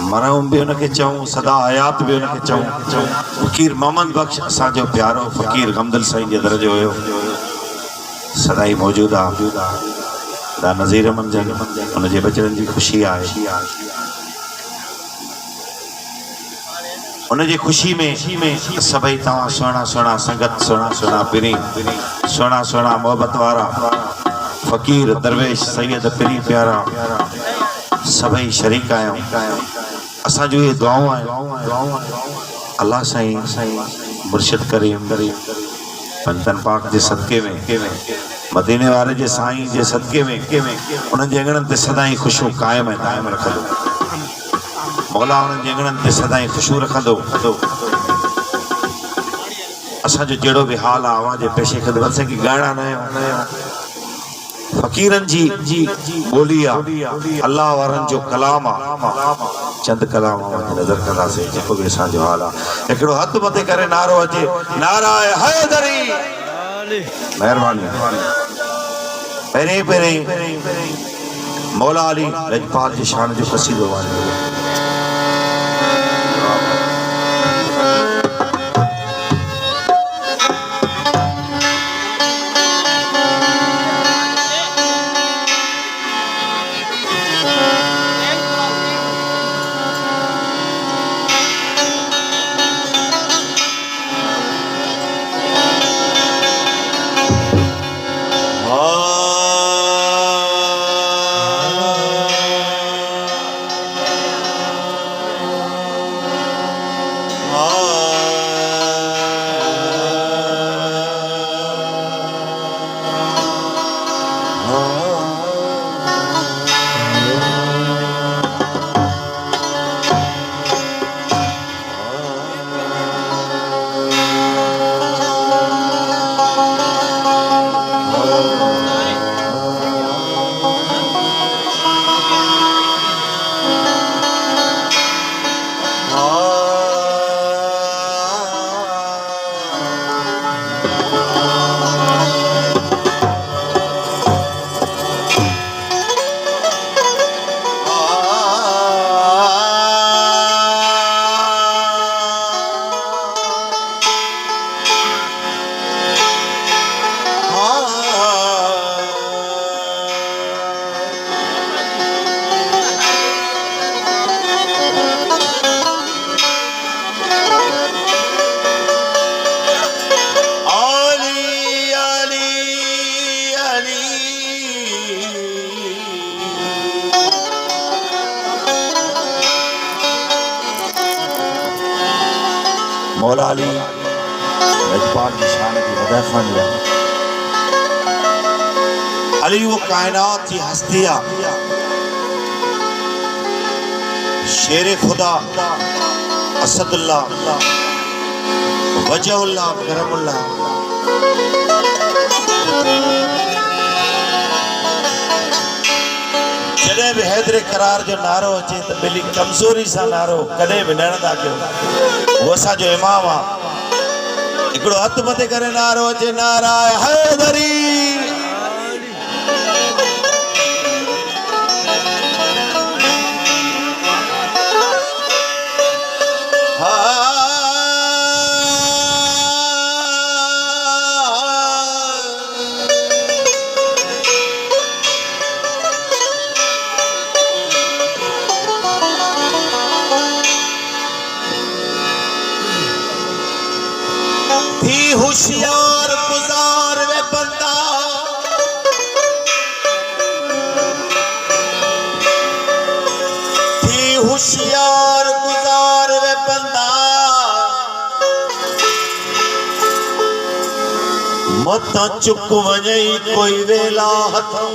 मरऊं भी उनके चऊं, सदा हयात भी उनके चऊं। फ़कीर मोहम्मद बख्श असांजो प्यारो फ़कीर गमदल साईं जे दर जो हुयो, सदाई मौजूद आहे। दा नज़ीर मंजन उनजे बचड़नि जी ख़ुशी आहे। उनजी ख़ुशी में सभई तव्हां सुहिणा सुहिणा संगत, सुहिणा सुहिणा पिरी, सुहिणा सुहिणा मोहब्बत वारा फ़कीर दरवेश सैयद पिरी प्यारा सभई शरीक आहियूं। असांजो ये दुआऊं आहिनि अल्लाह साईं मुर्शिद करीम पंतन पाक जे सदके में, मदीने वारे जे साईं जे सदके में उन्हनि जे अंगणनि ते सदाई ख़ुशियूं क़ाइम ऐं दाइम रखंदो। मौला उन्हनि जे अंगणनि ते सदाई ख़ुशियूं रखंदो। असांजो जहिड़ो बि हाल आहे अवां जे पेशे खे असांखे ॻाइणा न आहियूं। फ़कीरनि जी ॿोली आहे, अल्लाह वारनि जो कलाम आहे। चंद कलाम नज़र कंदासीं जेको बि असांजो हाल आहे। हिकिड़ो हथ मथे करे नारो अचे, नाराए हैदरी। महिरबानी। पहिरीं मौला अली लजपाल जी शान जो क़सीदो वारे। मौला अली लजपाल की शान की वजह खानी है। अली वो कायनात की हस्ती है, शेर खुदा असदुल्लाह वजहुल्लाह करमुल्लाह। जॾहिं बि हैदर करार जो नारो अचे त बिली कमज़ोरी सां नारो कॾहिं बि न था कयो। वो असांजो इमाम आहे। हिकिड़ो हथ मथे करे नारो अचे, नाराए हैदरी। होशियार गुजार वे बंदा, थी होशियार गुजार वे बंदा, मत चुक वञई कोई वेला हथों।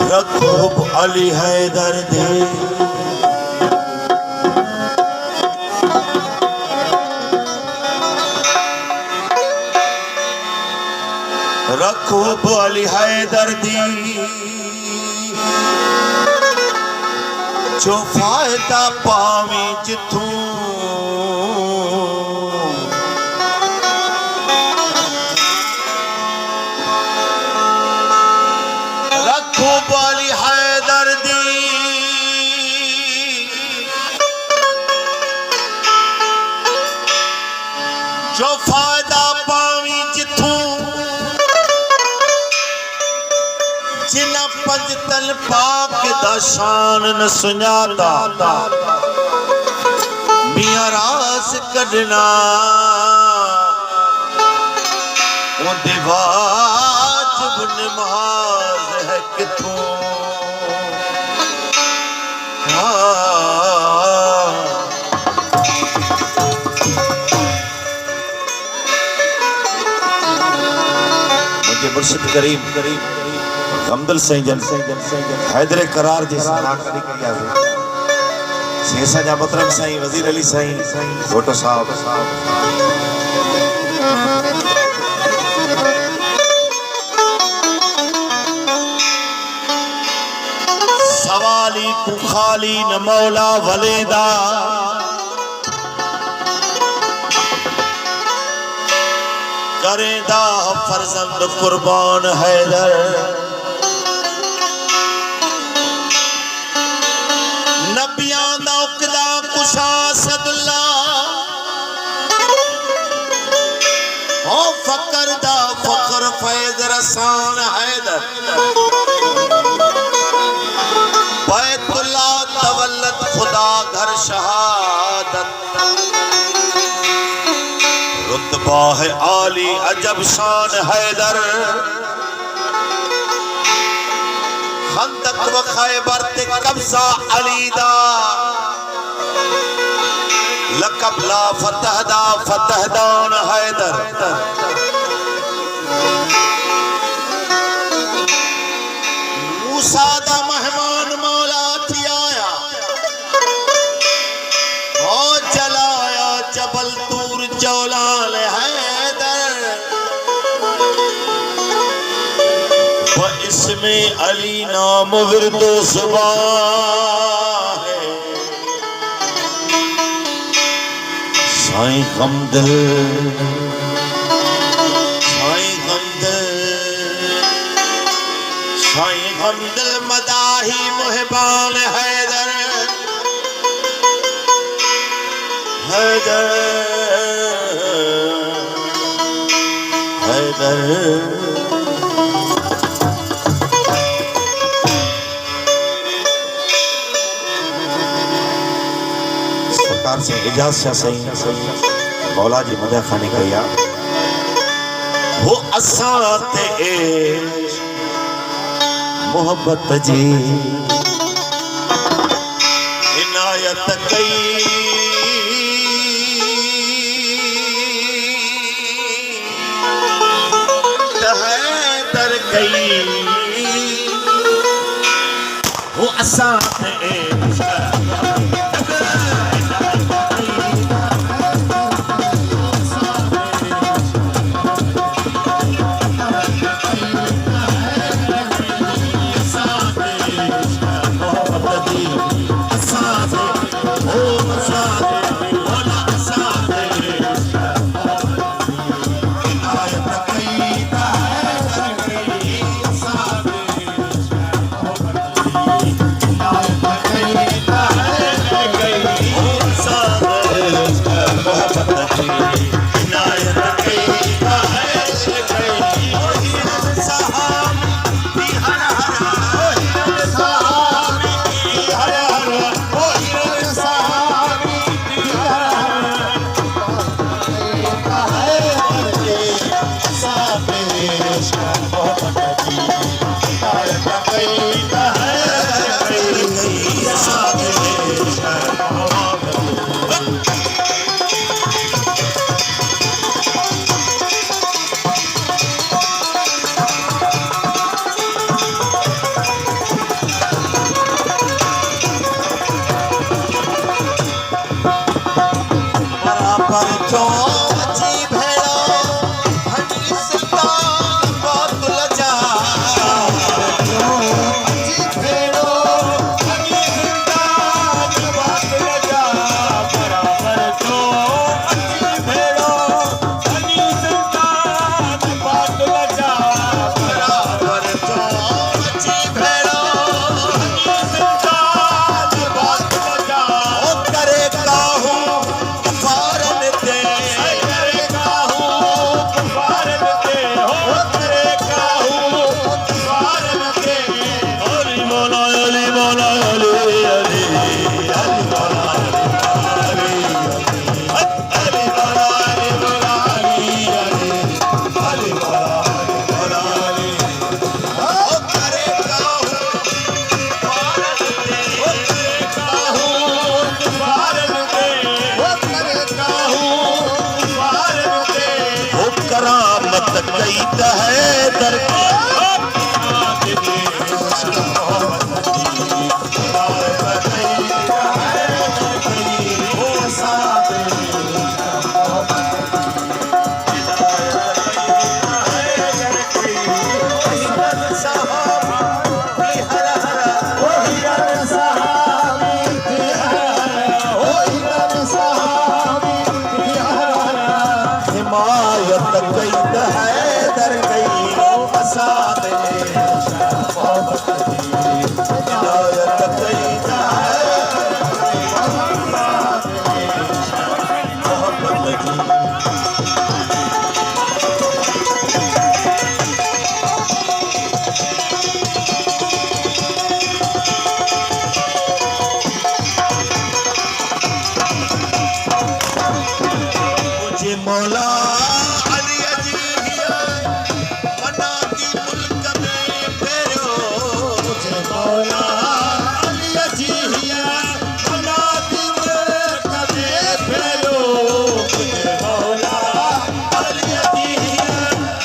रखूब अली हैदर दे, रखूब अली हैदर दी, जो फायदा पावे जिथों। जो फायदा पावी जिथों जिना पंजतन पाक दा शान न सुञाता मियां रास कढना उनदी वाजिब नमाज है किथों मुझे मुर्शिद करीम हमदल सैजन हैदर करार जी सनाकरी करिया शेषा जा मतरम साईं वजीर अली साईं फोटो साहब सवाली कुखाली न मौला वलेदा करेदा फर्जंद कुर्बान हैदर नबियां दा उकदा कुशा सदुल्ला ओ फकर दा फकर फैज रसान हैदर बैतुल्ला तवल्लत खुदा घर शहादत रुतबा है आली अजब शान हैदर खंदक व खैबर ते कब्जा अलीदा लकब ला फतहदा फतहदान हैदर मूसा दा मेहमान मौला थी आया ओ जलाया जबल तूर जौलाल हैदर व इसमें अली नाम विरदो सुबह है साईं हमदल साईं हमदल मदाही मुहबान हैदर हैदर हैदर सरकार से इजाजत से सही मौला जी मदह खाने कया वो असाते मोहब्बत जी इनायत कई हैदर कई वो असाते दर हिमायत कैद है दर गई असाद मोहब्बत की हिदायत कैद है मोहब्बत की मुझे मौला अली अजीहिया मना की मुल्क में फेरो मुझे मौला अली अजीहिया मना की मुल्क में फेरो मुझे मौला अली अजीहिया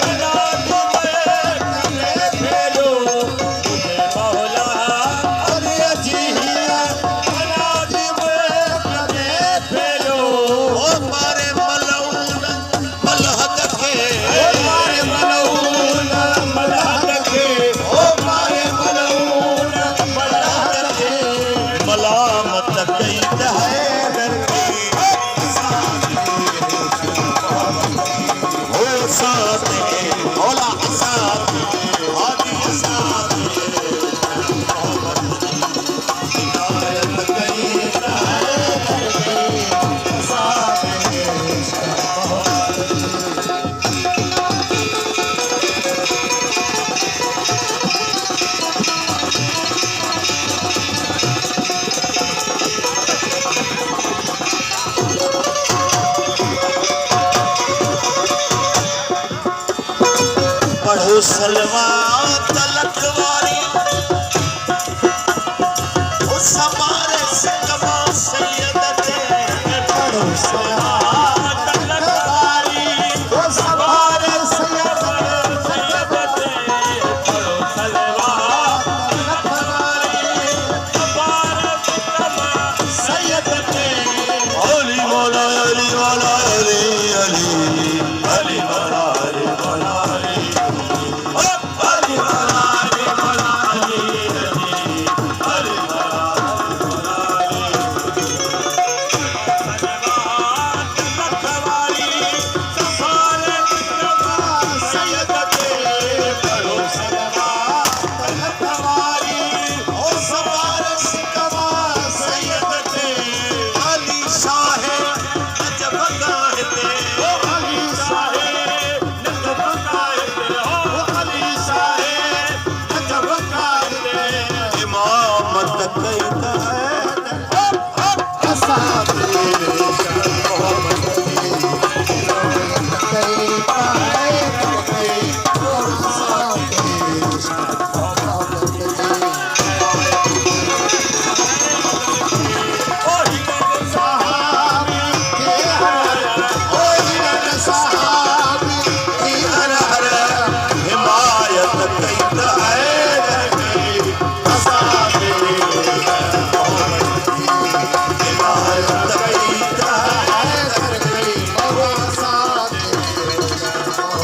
मना की मुल्क में फेरो मुझे मौला अली अजीहिया मना की मुल्क में फेरो ओ मारे पढ़ो सलवा तलकवारी उस हमारे सिकमा सैयद थे पढ़ो सलवा तलकवारी उस हमारे सैयद थे पढ़ो सलवा तलकवारी हमारे सिकमा सैयद थे अली मौला अली मौला अली अली अली मौला अली मौला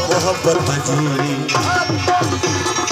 मोहब्बत जी